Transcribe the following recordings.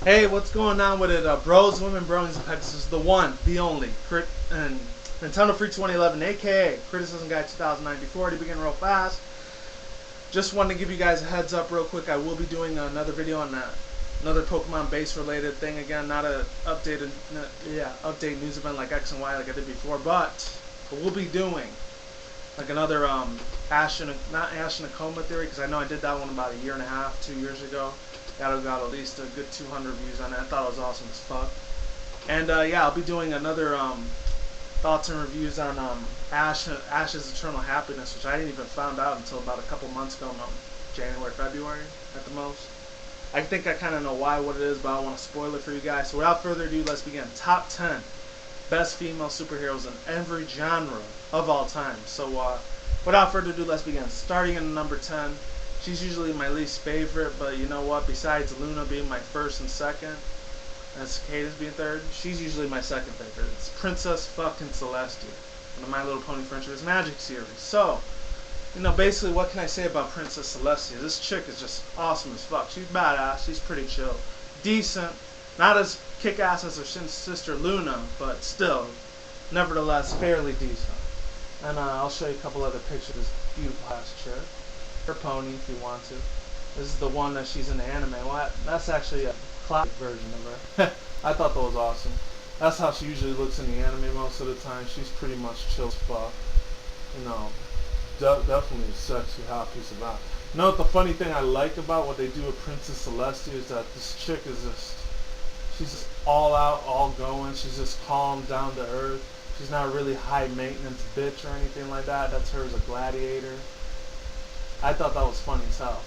Hey, what's going on with it, bros, women, bronies, and pegasisters? The one, the only, and Nintendo Free 2011, aka Criticism Guide 2009. Before I begin real fast, just wanted to give you guys a heads up real quick. I will be doing another video on that, another Pokemon base related thing again, not a updated, update news event like X and Y like I did before, but we'll be doing like another not Ash in a Coma theory, because I know I did that one about a year and a half, 2 years ago. Got at least a good 200 views on it. I thought it was awesome as fuck. And yeah, I'll be doing another thoughts and reviews on Ash's Eternal Happiness, which I didn't even find out until about a couple months ago, January, February at the most. I think I kind of know what it is, but I don't want to spoil it for you guys. So without further ado, let's begin. Top 10 best female superheroes in every genre of all time. So without further ado, let's begin. Starting in number 10. She's usually my least favorite, but you know what? Besides Luna being my first and second, and Cicadas being third, she's usually my second favorite. It's Princess fucking Celestia, one of My Little Pony Friendship's Magic series. So, you know, basically, what can I say about Princess Celestia? This chick is just awesome as fuck. She's badass. She's pretty chill, decent, not as kick-ass as her sister Luna, but still, nevertheless, fairly decent. And I'll show you a couple other pictures of this beautiful ass chick. Her pony, if you want to. This is the one that she's in the anime. Well, that's actually a classic version of her. I thought that was awesome. That's how she usually looks in the anime most of the time. She's pretty much chill as fuck. You know, definitely a sexy hot piece of art. You know what the funny thing I like about what they do with Princess Celestia is that this chick is she's just all out, all going. She's just calm, down to earth. She's not a really high maintenance bitch or anything like that. That's her as a gladiator. I thought that was funny as hell.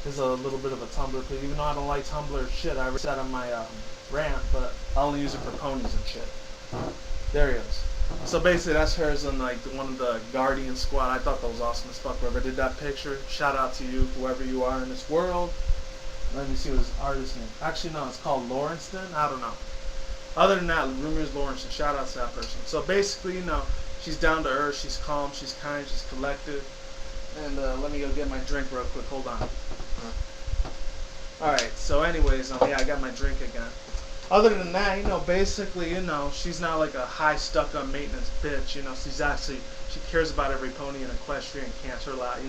This is a little bit of a Tumblr page. Even though I don't like Tumblr shit, I read that on my rant, but I only use it for ponies and shit. There he is. So basically, that's hers in like one of the Guardian squad. I thought that was awesome as fuck. Whoever did that picture, shout out to you, whoever you are in this world. Let me see what his artist name. Actually, no, it's called Lawrenceston. I don't know. Other than that, rumors Lawrenceston. Shout out to that person. So basically, you know, she's down to earth. She's calm. She's kind. She's collected. And let me go get my drink real quick. Hold on. Alright, so anyways, yeah, I got my drink again. Other than that, you know, basically, you know, she's not like a high stuck-up maintenance bitch. You know, she cares about every pony in Equestria and Canterlot.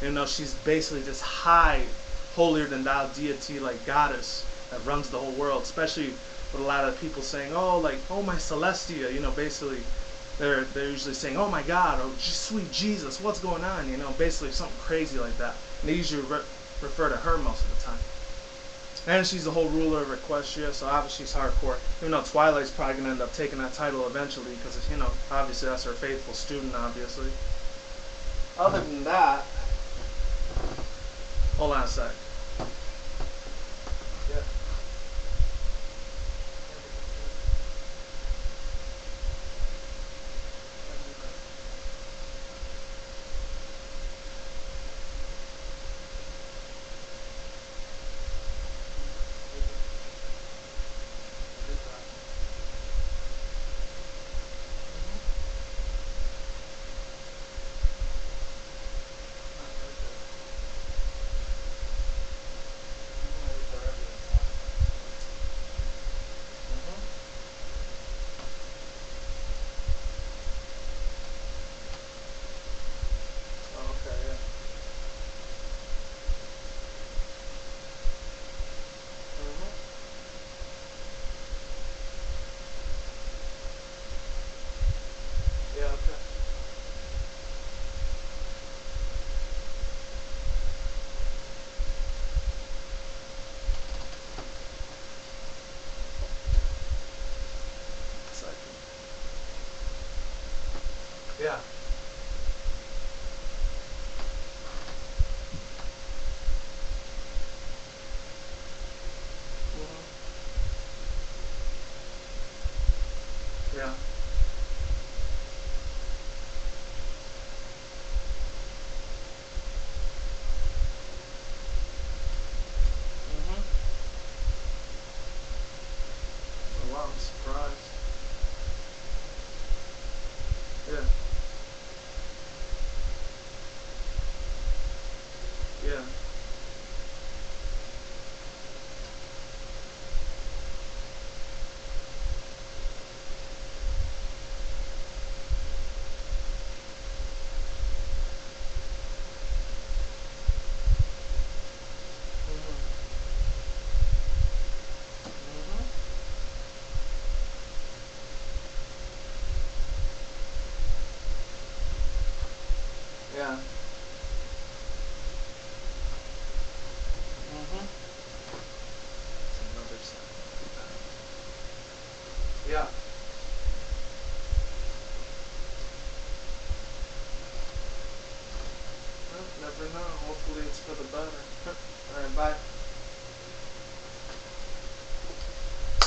You know, she's basically this high, holier-than-thou deity, like goddess that runs the whole world. Especially with a lot of people saying, oh, like, oh my Celestia. You know, basically. They're usually saying, oh my God, oh sweet Jesus, what's going on? You know, basically something crazy like that. And they usually refer to her most of the time. And she's the whole ruler of Equestria, so obviously she's hardcore. Even though Twilight's probably going to end up taking that title eventually, because, you know, obviously that's her faithful student, obviously. Other than that, hold on a sec. Yeah.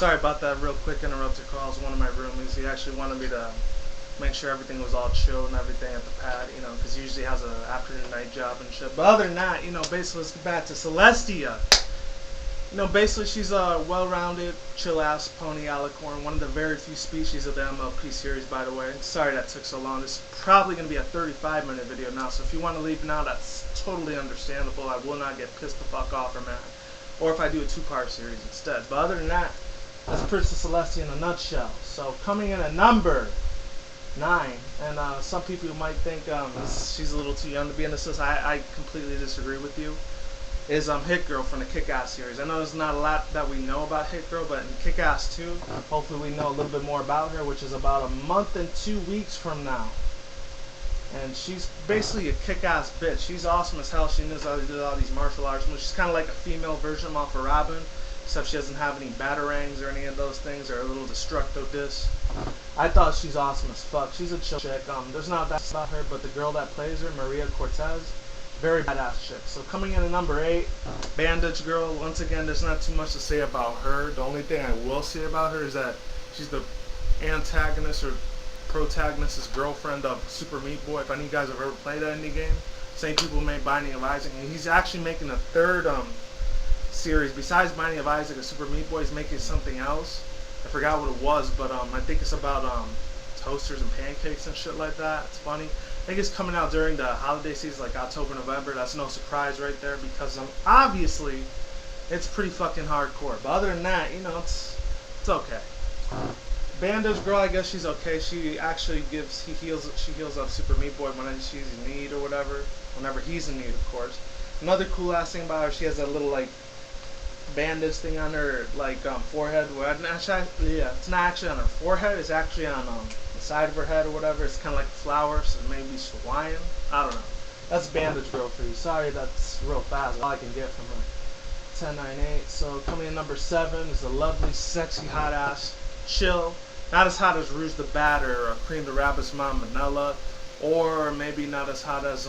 Sorry about that real quick interrupted call. It was one of my roomies. He actually wanted me to make sure everything was all chill and everything at the pad, you know, because he usually has an afternoon night job and shit. But other than that, you know, basically let's get back to Celestia. You know, basically she's a well-rounded, chill-ass pony alicorn, one of the very few species of the MLP series, by the way. Sorry that took so long. This is probably going to be a 35-minute video now, so if you want to leave now, that's totally understandable. I will not get pissed the fuck off or mad. Or if I do a two-part series instead. But other than that, that's Princess Celestia in a nutshell. So coming in at number 9, and some people might think she's a little too young to be in this list. I completely disagree with you. Is Hit Girl from the Kick-Ass series. I know there's not a lot that we know about Hit Girl, but in Kick-Ass 2, hopefully we know a little bit more about her, which is about a month and 2 weeks from now. And she's basically a kick-ass bitch. She's awesome as hell. She knows how to do all these martial arts moves. She's kind of like a female version of Alpha Robin, except she doesn't have any batarangs or any of those things, or a little destructo-dis. I thought she's awesome as fuck. She's a chill chick. There's not that about her, but the girl that plays her, Maria Cortez, very badass chick. So coming in at number 8, Bandage Girl. Once again, there's not too much to say about her. The only thing I will say about her is that she's the antagonist or protagonist's girlfriend of Super Meat Boy. If any of you guys have ever played that indie game, same people made Binding of Isaac, and he's actually making a third series besides Binding of Isaac and Super Meat Boy. He's making something else. I forgot what it was, but I think it's about toasters and pancakes and shit like that. It's funny. I think it's coming out during the holiday season, like October, November. That's no surprise right there, because obviously it's pretty fucking hardcore. But other than that, you know, it's okay. Bandage Girl, I guess she's okay. She actually she heals up Super Meat Boy when she's in need or whatever. Whenever he's in need, of course. Another cool ass thing about her, she has that little like bandage thing on her like forehead. It's not actually on her forehead. It's actually on the side of her head or whatever. It's kind of like a flower, so maybe she's Hawaiian. I don't know. That's Bandage Girl for you. Sorry, that's real fast. All I can get from her. 1098. So coming in number 7 is the lovely, sexy, hot ass Chill. Not as hot as Rouge the Bat or Cream the Rabbit's mom, Manila, or maybe not as hot as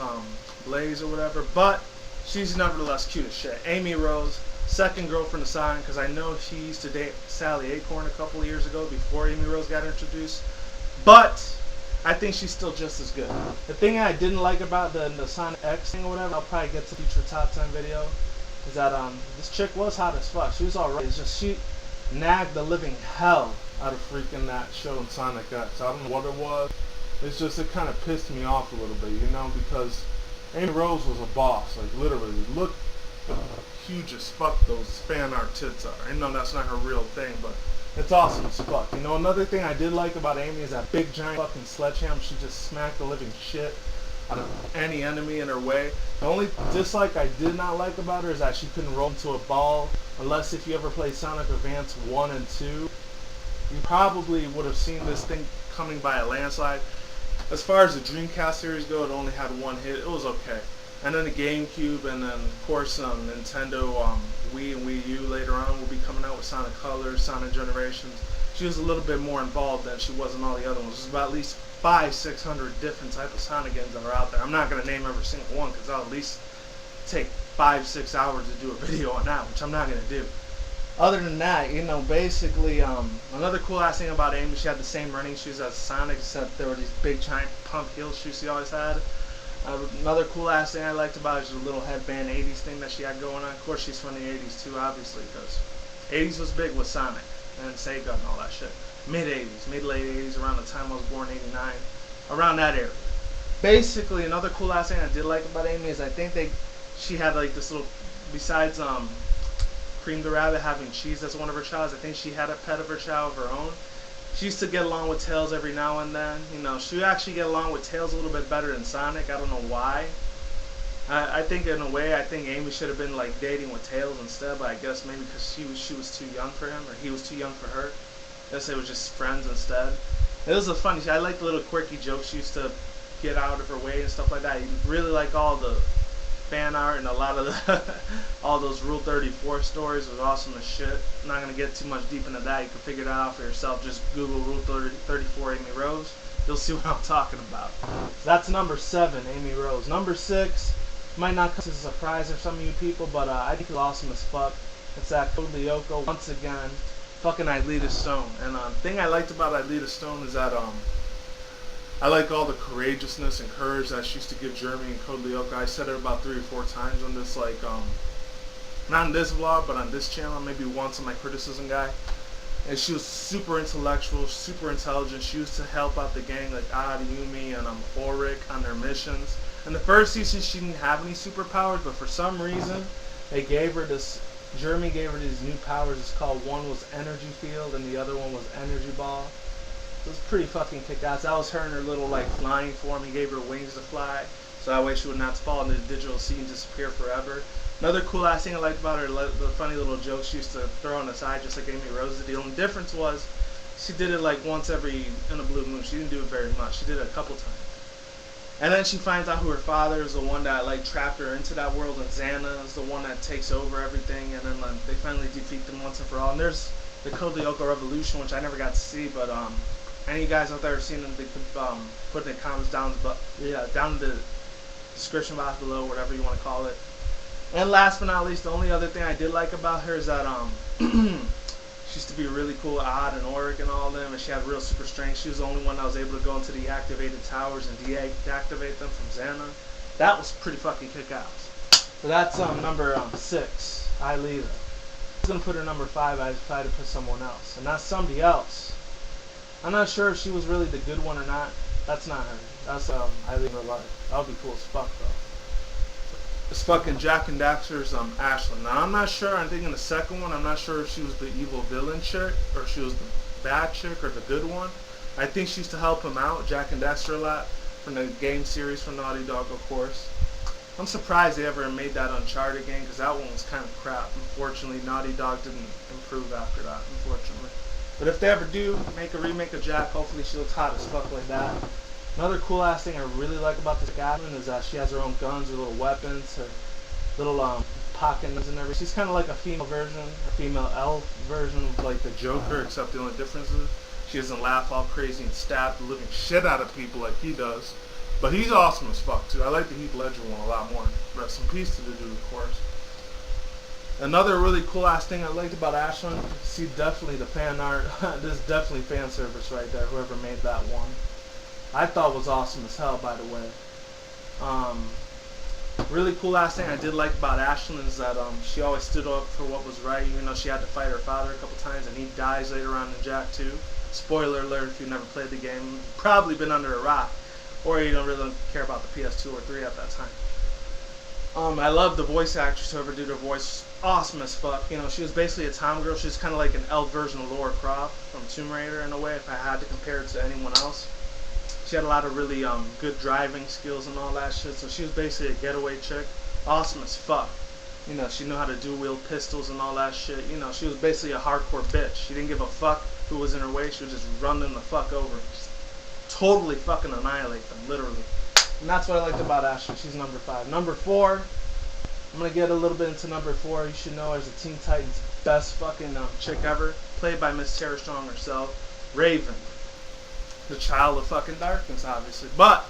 Blaze or whatever, but she's nevertheless cute as shit. Amy Rose, second girlfriend of Sion, because I know she used to date Sally Acorn a couple of years ago before Amy Rose got introduced, but I think she's still just as good. The thing I didn't like about the Sonic X thing or whatever, I'll probably get to future top 10 video, is that this chick was hot as fuck. She was alright. It's just she nagged the living hell out of freaking that show in Sonic X. I don't know what it was. It's just, it kind of pissed me off a little bit, you know, because Amy Rose was a boss. Like, literally, look how huge as fuck those fan art tits are. I know that's not her real thing, but it's awesome as fuck. You know, another thing I did like about Amy is that big giant fucking sledgehammer. She just smacked the living shit out of any enemy in her way. The only dislike I did not like about her is that she couldn't roll into a ball, unless if you ever played Sonic Advance 1 and 2. You probably would have seen this thing coming by a landslide. As far as the Dreamcast series go, it only had one hit. It was okay. And then the GameCube, and then of course Nintendo Wii and Wii U later on will be coming out with Sonic Colors, Sonic Generations. She was a little bit more involved than she was in all the other ones. There's about at least 500-600 different types of Sonic games that are out there. I'm not going to name every single one because I'll at least take 5-6 hours to do a video on that, which I'm not going to do. Other than that, you know, basically, another cool ass thing about Amy, she had the same running shoes as Sonic, except there were these big giant pump heel shoes she always had. Another cool ass thing I liked about her is the little headband 80s thing that she had going on. Of course, she's from the 80s too, obviously, because 80s was big with Sonic and Sega and all that shit. Mid-80s, mid-late 80s, around the time I was born, 89, around that area. Basically, another cool ass thing I did like about Amy is I think she had like this little, besides Cream the Rabbit having cheese as one of her childs, I think she had a pet of her child of her own. She used to get along with Tails every now and then. You know, she would actually get along with Tails a little bit better than Sonic. I don't know why. I think in a way, I think Amy should have been like dating with Tails instead, but I guess maybe because she was too young for him, or he was too young for her. I guess they were just friends instead. It was a funny. I like the little quirky jokes she used to get out of her way and stuff like that. You really like all the fan art and a lot of the all those Rule 34 stories was awesome as shit. I'm not gonna get too much deep into that. You can figure that out for yourself. Just Google Rule 34 Amy Rose. You'll see what I'm talking about. That's number 7, Amy Rose. Number 6 might not come as a surprise for some of you people, but I think it's awesome as fuck. It's that Code Lyoko once again. fucking Idlita Stone. And thing I liked about Idlita Stone is that I like all the courageousness and courage that she used to give Jeremy and Code Lyoko. I said it about 3 or 4 times on this, like, not in this vlog, but on this channel, maybe once on my criticism guy. And she was super intellectual, super intelligent. She used to help out the gang, like Yumi and Ulrich on their missions. In the first season, she didn't have any superpowers, but for some reason, they gave her this. Jeremy gave her these new powers. It's called, one was energy field and the other one was energy ball. It was pretty fucking kick-ass. That was her in her little, like, flying form. He gave her wings to fly, so that way she would not fall into the digital sea and disappear forever. Another cool ass thing I liked about her, the funny little jokes she used to throw on the side, just like Amy Rose did. The only difference was she did it like once every in a blue moon. She didn't do it very much. She did it a couple times. And then she finds out who her father is, the one that like trapped her into that world, and Xana is the one that takes over everything. And then they finally defeat them once and for all. And there's the Code Lyoko Revolution, which I never got to see, but any of you guys out there have seen them, they could put in the comments down in the description box below, whatever you want to call it. And last but not least, the only other thing I did like about her is that she used to be really cool, Odd and Ulrich and all of them, and she had real super strength. She was the only one that was able to go into the activated towers and deactivate them from Xana. That was pretty fucking kick-ass. So that's number 6, Idlita. I was going to put her number 5, I decided to put someone else. And that's somebody else. I'm not sure if she was really the good one or not. That's not her. That's Idlita Life. That would be cool as fuck, though. It's fucking Jack and Daxter's Ashlyn. Now I'm not sure, I think in the second one, I'm not sure if she was the evil villain chick, or if she was the bad chick, or the good one. I think she used to help him out, Jack and Daxter, a lot, from the game series from Naughty Dog, of course. I'm surprised they ever made that Uncharted game, because that one was kind of crap. Unfortunately, Naughty Dog didn't improve after that, unfortunately. But if they ever do make a remake of Jack, hopefully she looks hot as fuck like that. Another cool ass thing I really like about this Catwoman is that she has her own guns, her little weapons, her little pocket guns and everything. She's kind of like a female version, a female elf version of like the Joker, except the only difference is she doesn't laugh all crazy and stab the living shit out of people like he does. But he's awesome as fuck too. I like the Heath Ledger one a lot more. Rest in peace to the dude, of course. Another really cool ass thing I liked about Ashlyn, see definitely the fan art. This is definitely fan service right there, whoever made that one. I thought was awesome as hell, by the way. Really cool ass thing I did like about Ashlyn is that she always stood up for what was right, even though she had to fight her father a couple times, and he dies later on in Jack 2. Spoiler alert if you've never played the game. You've probably been under a rock, or you don't really care about the PS2 or 3 at that time. I love the voice actress, whoever did her voice. Awesome as fuck. You know, she was basically a tomgirl. She was kind of like an elf version of Lara Croft from Tomb Raider in a way, if I had to compare it to anyone else. She had a lot of really good driving skills and all that shit, so she was basically a getaway chick. Awesome as fuck. You know, she knew how to dual-wield pistols and all that shit. You know, she was basically a hardcore bitch. She didn't give a fuck who was in her way. She would just run them the fuck over. Just totally fucking annihilate them, literally. And that's what I liked about Ashley. She's number 5. Number 4, I'm going to get a little bit into number 4. You should know her as the Teen Titans best fucking chick ever. Played by Miss Tara Strong herself, Raven. The child of fucking darkness, obviously. But,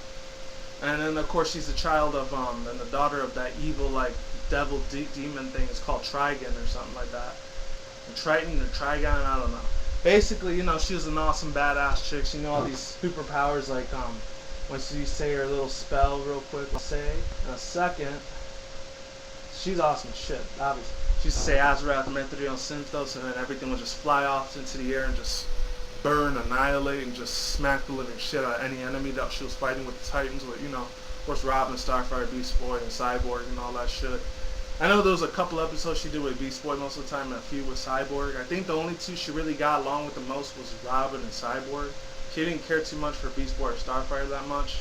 and then of course she's the child of, and the daughter of that evil, like, devil demon thing. It's called Trigon or something like that. And Triton or Trigon, I don't know. Basically, you know, she was an awesome badass chick. She knew all these superpowers, like, once you say her little spell real quick, let's say, in a second, she's awesome as shit, obviously. She used to say Azarath, Methodion, Synthos, and then everything would just fly off into the air and just burn, annihilate, and just smack the living shit out of any enemy that she was fighting with the Titans with, you know, of course, Robin, Starfire, Beast Boy, and Cyborg, and all that shit. I know there was a couple episodes she did with Beast Boy most of the time, and a few with Cyborg. I think the only two she really got along with the most was Robin and Cyborg. She didn't care too much for Beast Boy or Starfire that much.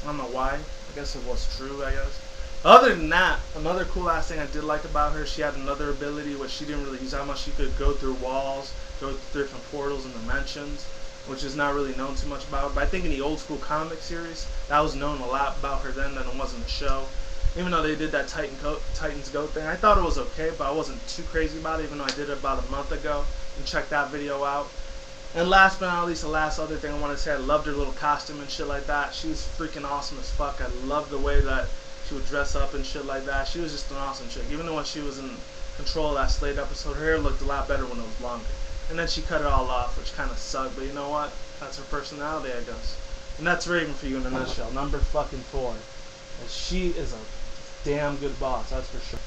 I don't know why. I guess it was true, I guess. Other than that, another cool ass thing I did like about her, she had another ability which she didn't really use that much. She could go through walls, go through different portals and dimensions, which is not really known too much about. But I think in the old school comic series, that was known a lot about her then than it was in the show. Even though they did that Titans Go thing, I thought it was okay, but I wasn't too crazy about it, even though I did it about a month ago. And check that video out. And last but not least, the last other thing I want to say, I loved her little costume and shit like that. She was freaking awesome as fuck. I loved the way that she would dress up and shit like that. She was just an awesome chick. Even though when she was in control of that Slade episode, her hair looked a lot better when it was longer. And then she cut it all off, which kind of sucked. But you know what? That's her personality, I guess. And that's Raven for you in a nutshell. Number fucking 4. And she is a damn good boss, that's for sure.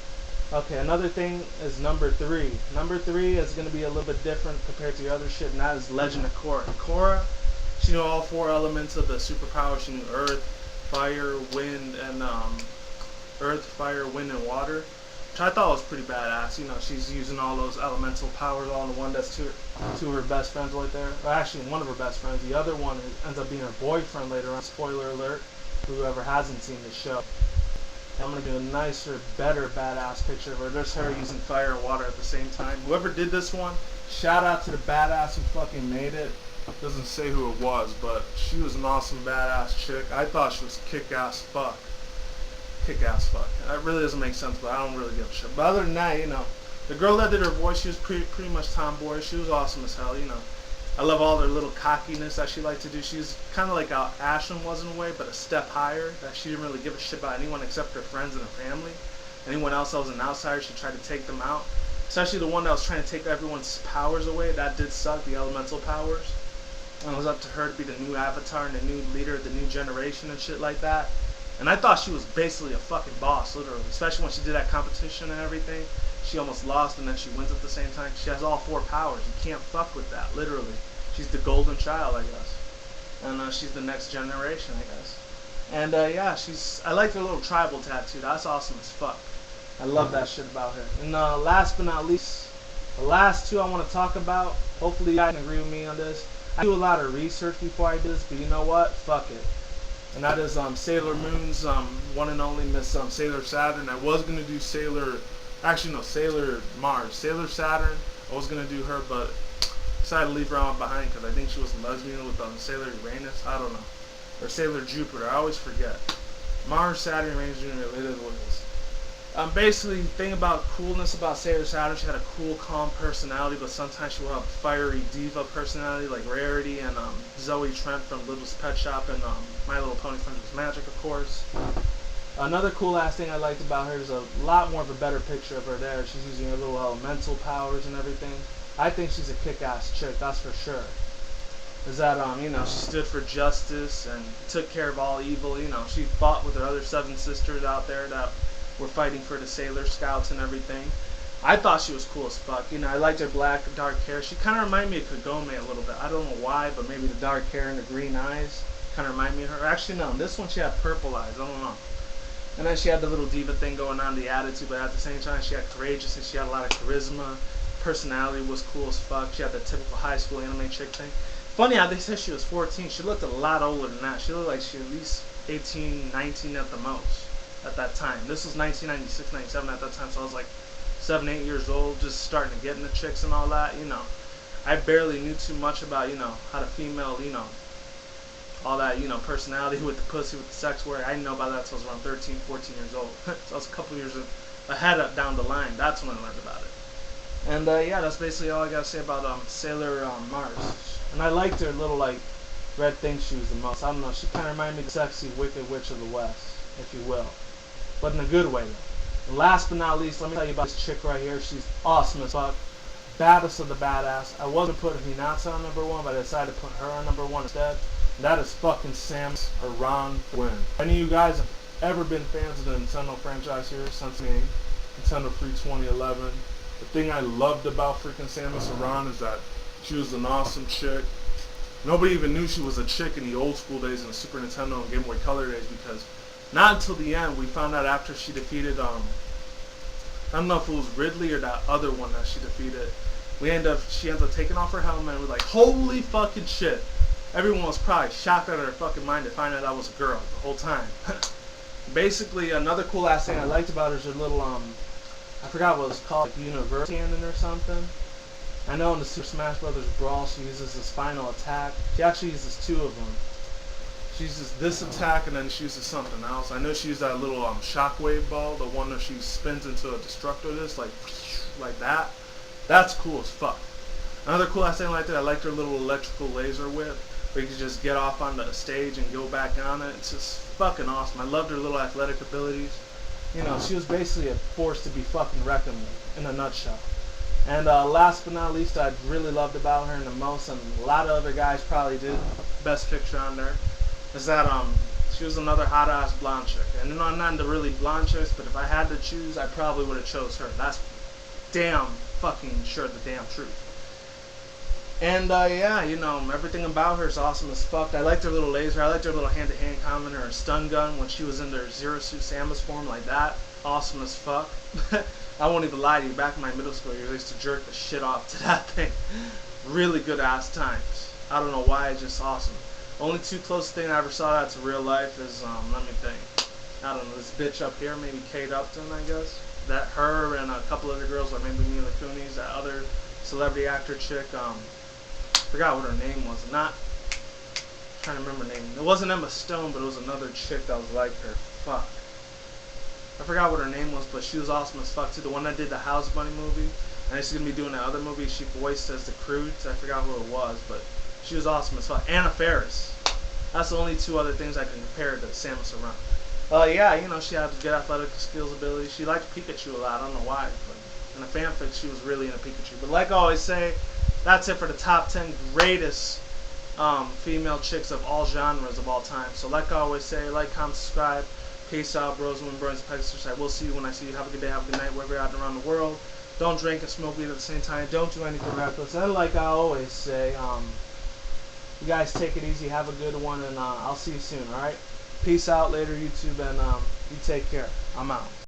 Okay, another thing is number 3. Number 3 is going to be a little bit different compared to your other shit, and that is Legend of Korra. Korra, she knew all 4 elements of the superpower. She knew earth, fire, wind, and water, which I thought was pretty badass. You know, she's using all those elemental powers all in one. That's two of her best friends right there. Well, actually, one of her best friends. The other one ends up being her boyfriend later on. Spoiler alert for whoever hasn't seen the show. I'm going to do a nicer, better, badass picture of her. There's her using fire and water at the same time. Whoever did this one, shout out to the badass who fucking made it. Doesn't say who it was, but she was an awesome badass chick. I thought she was kick-ass fuck. Kick-ass fuck. That really doesn't make sense, but I don't really give a shit. But other than that, you know, the girl that did her voice, she was pretty much tomboy. She was awesome as hell, you know. I love all their little cockiness that she liked to do. She was kind of like how Ashlyn was in a way, but a step higher. That she didn't really give a shit about anyone except her friends and her family. Anyone else that was an outsider, she tried to take them out. Especially the one that was trying to take everyone's powers away. That did suck, the elemental powers. And it was up to her to be the new avatar and the new leader of the new generation and shit like that. And I thought she was basically a fucking boss, literally. Especially when she did that competition and everything. She almost lost and then she wins at the same time. She has all 4 powers. You can't fuck with that, literally. She's the golden child, I guess. And she's the next generation, I guess. And yeah, I like her little tribal tattoo. That's awesome as fuck. I love that shit about her. And last but not least, the last 2 I want to talk about. Hopefully you guys can agree with me on this. I do a lot of research before I do this, but you know what? Fuck it. And that is Sailor Moon's one and only Miss Sailor Saturn. I was going to do Sailor Mars. Sailor Saturn, I was going to do her, but decided to leave her on behind because I think she was a lesbian with Sailor Uranus. I don't know. Or Sailor Jupiter. I always forget. Mars, Saturn, Uranus, Jupiter, it is what it is. Basically, the thing about coolness about Sailor Saturn, she had a cool, calm personality, but sometimes she would have a fiery diva personality like Rarity and Zoe Trent from Little's Pet Shop and My Little Pony Friendship's Magic, of course. Another cool ass thing I liked about her is a lot more of a better picture of her there. She's using her little elemental powers and everything. I think she's a kick-ass chick, that's for sure. Is that, you know, she stood for justice and took care of all evil. You know, she fought with her other 7 sisters out there that were fighting for the Sailor Scouts and everything. I thought she was cool as fuck. You know, I liked her black, dark hair. She kind of reminded me of Kagome a little bit. I don't know why, but maybe the dark hair and the green eyes kind of remind me of her. Actually, no, this one she had purple eyes. I don't know. And then she had the little diva thing going on, the attitude, but at the same time, she had courageousness. She had a lot of charisma. Personality was cool as fuck. She had the typical high school anime chick thing. Funny how they said she was 14. She looked a lot older than that. She looked like she was at least 18, 19 at the most at that time. This was 1996, 97 at that time, so I was like 7, 8 years old, just starting to get into chicks and all that, you know. I barely knew too much about, you know, how the female, you know, all that, you know, personality with the pussy, with the sex work. I didn't know about that until I was around 13, 14 years old. So I was a couple years ahead of, down the line. That's when I learned about it. And yeah, that's basically all I gotta say about Sailor Mars. And I liked her little, like, red thing she was the most. I don't know, she kind of reminded me of the sexy Wicked Witch of the West, if you will. But in a good way, though. And last but not least, let me tell you about this chick right here. She's awesome as fuck. Baddest of the badass. I wasn't putting Hinata on number 1, but I decided to put her on number 1 instead. And that is fucking Samus Aran Win. Any of you guys have ever been fans of the Nintendo franchise here since the Nintendo Free 2011? The thing I loved about freaking Samus Aran is that she was an awesome chick. Nobody even knew she was a chick in the old school days in the Super Nintendo and Game Boy Color days, because not until the end we found out after she defeated I don't know if it was Ridley or that other one that she defeated. She ends up taking off her helmet and we're like, holy fucking shit. Everyone was probably shocked out of their fucking mind to find out I was a girl the whole time. Basically, another cool ass thing I liked about her is her little I forgot what it was called, like universe cannon or something. I know in the Super Smash Brothers Brawl she uses this final attack. She actually uses 2 of them. She uses this attack and then she uses something else. I know she used that little shockwave ball, the one that she spins into a destructor disc, like that. That's cool as fuck. Another cool ass thing like that, I liked her little electrical laser whip, where you could just get off on the stage and go back on it. It's just fucking awesome. I loved her little athletic abilities. You know, she was basically a force to be fucking reckoned with, in a nutshell. And last but not least, I really loved about her and the most, and a lot of other guys probably did. Best picture on there is that she was another hot ass blonde chick. And you know, I'm not into really blonde chicks, but if I had to choose, I probably would have chose her. That's damn fucking sure the damn truth. And yeah, you know, everything about her is awesome as fuck. I liked her little laser. I liked her little hand-to-hand combat, her stun gun when she was in their Zero Suit Samus form like that. Awesome as fuck. I won't even lie to you. Back in my middle school years, I used to jerk the shit off to that thing. Really good ass times. I don't know why, it's just awesome. Only two closest thing I ever saw that to real life is let me think. I don't know, this bitch up here, maybe Kate Upton, I guess. That her and a couple other girls, or maybe Mila Kunis, that other celebrity actor chick. Forgot what her name was. I'm trying to remember her name. It wasn't Emma Stone, but it was another chick that was like her. Fuck. I forgot what her name was, but she was awesome as fuck too. The one that did the House Bunny movie, and she's gonna be doing that other movie she voiced as the Croods. I forgot who it was, but she was awesome as fuck. Anna Faris. That's the only two other things I can compare to Samus Aran. Yeah, you know, she had good athletic skills, ability. She liked Pikachu a lot. I don't know why, but in the fanfic she was really into Pikachu. But like I always say, that's it for the top 10 greatest female chicks of all genres of all time. So like I always say, like, comment, subscribe. Peace out, bros, women, bronies, pegasisters. I will see you when I see you. Have a good day, have a good night, wherever you're out and around the world. Don't drink and smoke weed at the same time. Don't do anything reckless. And like I always say, you guys take it easy, have a good one, and I'll see you soon, alright? Peace out, later, YouTube, and you take care. I'm out.